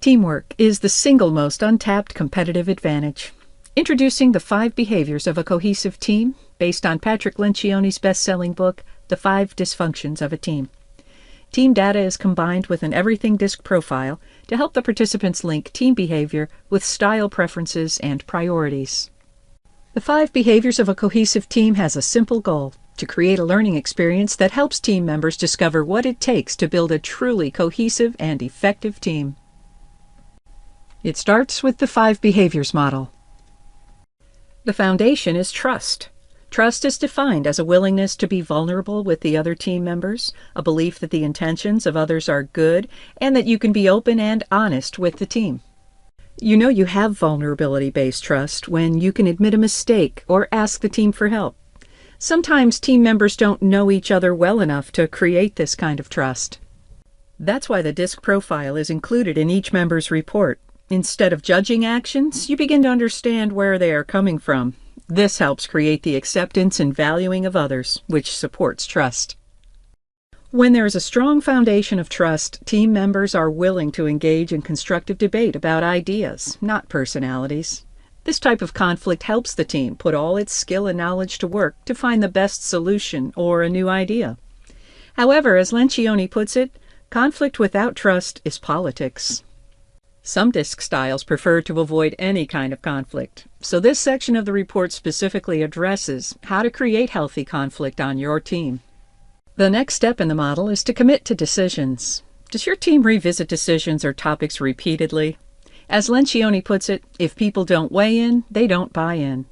Teamwork is the single most untapped competitive advantage. Introducing the 5 behaviors of a cohesive team, based on Patrick Lencioni's best-selling book, The 5 Dysfunctions of a Team. Team data is combined with an everything disc profile to help the participants link team behavior with style preferences and priorities. The 5 behaviors of a cohesive team has a simple goal: to create a learning experience that helps team members discover what it takes to build a truly cohesive and effective team. It starts with the 5 behaviors model. The foundation is trust. Trust is defined as a willingness to be vulnerable with the other team members, a belief that the intentions of others are good, and that you can be open and honest with the team. You know you have vulnerability-based trust when you can admit a mistake or ask the team for help. Sometimes team members don't know each other well enough to create this kind of trust. That's why the DISC profile is included in each member's report. Instead of judging actions, you begin to understand where they are coming from. This helps create the acceptance and valuing of others, which supports trust. When there is a strong foundation of trust, team members are willing to engage in constructive debate about ideas, not personalities. This type of conflict helps the team put all its skill and knowledge to work to find the best solution or a new idea. However, as Lencioni puts it, conflict without trust is politics. Some DISC styles prefer to avoid any kind of conflict, so this section of the report specifically addresses how to create healthy conflict on your team. The next step in the model is to commit to decisions. Does your team revisit decisions or topics repeatedly? As Lencioni puts it, if people don't weigh in, they don't buy in.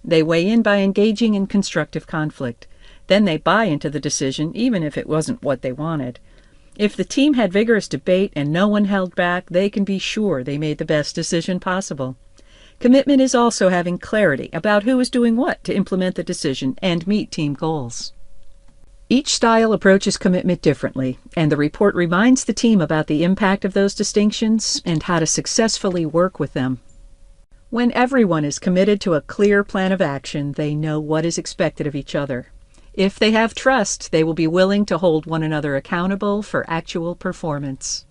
They weigh in by engaging in constructive conflict. Then they buy into the decision, even if it wasn't what they wanted. If the team had vigorous debate and no one held back, they can be sure they made the best decision possible. Commitment is also having clarity about who is doing what to implement the decision and meet team goals. Each style approaches commitment differently, and the report reminds the team about the impact of those distinctions and how to successfully work with them. When everyone is committed to a clear plan of action, they know what is expected of each other. If they have trust, they will be willing to hold one another accountable for actual performance.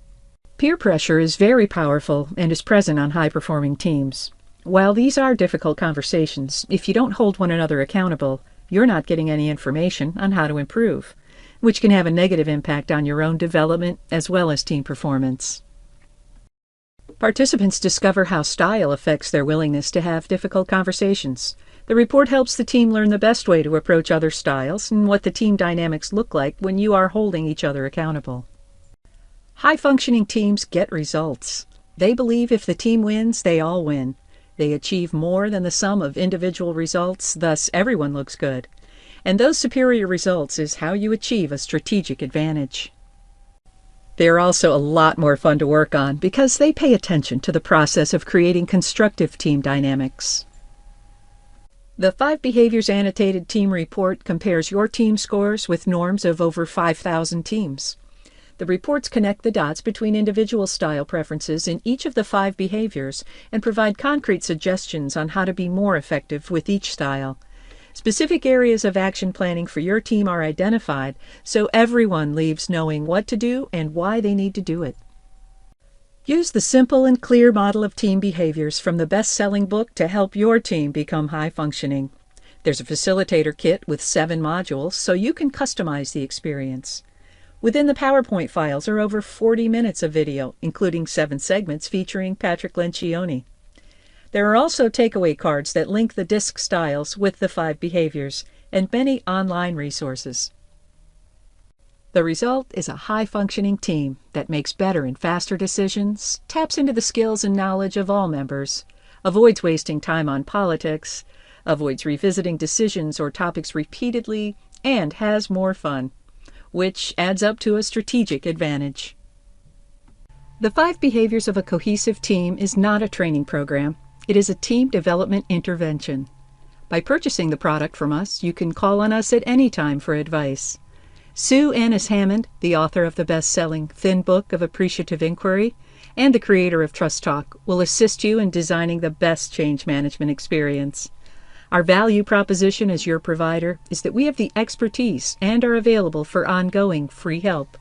Peer pressure is very powerful and is present on high-performing teams. While these are difficult conversations, if you don't hold one another accountable, you're not getting any information on how to improve, which can have a negative impact on your own development as well as team performance. Participants discover how style affects their willingness to have difficult conversations. The report helps the team learn the best way to approach other styles and what the team dynamics look like when you are holding each other accountable. High-functioning teams get results. They believe if the team wins, they all win. They achieve more than the sum of individual results, thus everyone looks good. And those superior results is how you achieve a strategic advantage. They're also a lot more fun to work on because they pay attention to the process of creating constructive team dynamics. The 5 Behaviors Annotated Team Report compares your team scores with norms of over 5,000 teams. The reports connect the dots between individual style preferences in each of the 5 behaviors and provide concrete suggestions on how to be more effective with each style. Specific areas of action planning for your team are identified, so everyone leaves knowing what to do and why they need to do it. Use the simple and clear model of team behaviors from the best-selling book to help your team become high-functioning. There's a facilitator kit with 7 modules, so you can customize the experience. Within the PowerPoint files are over 40 minutes of video, including 7 segments featuring Patrick Lencioni. There are also takeaway cards that link the DISC styles with the 5 behaviors, and many online resources. The result is a high-functioning team that makes better and faster decisions, taps into the skills and knowledge of all members, avoids wasting time on politics, avoids revisiting decisions or topics repeatedly, and has more fun, which adds up to a strategic advantage. The 5 Behaviors of a Cohesive Team is not a training program. It is a team development intervention. By purchasing the product from us, you can call on us at any time for advice. Sue Annis Hammond, the author of the best-selling Thin Book of Appreciative Inquiry, and the creator of Trust Talk, will assist you in designing the best change management experience. Our value proposition as your provider is that we have the expertise and are available for ongoing free help.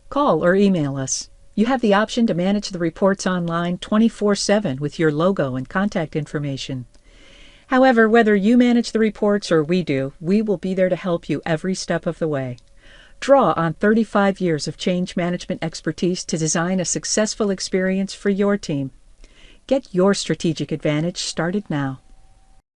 Call or email us You have the option to manage the reports online 24/7 with your logo and contact information. However, whether you manage the reports or we do, we will be there to help you every step of the way. Draw on 35 years of change management expertise to design a successful experience for your team. Get your strategic advantage started now.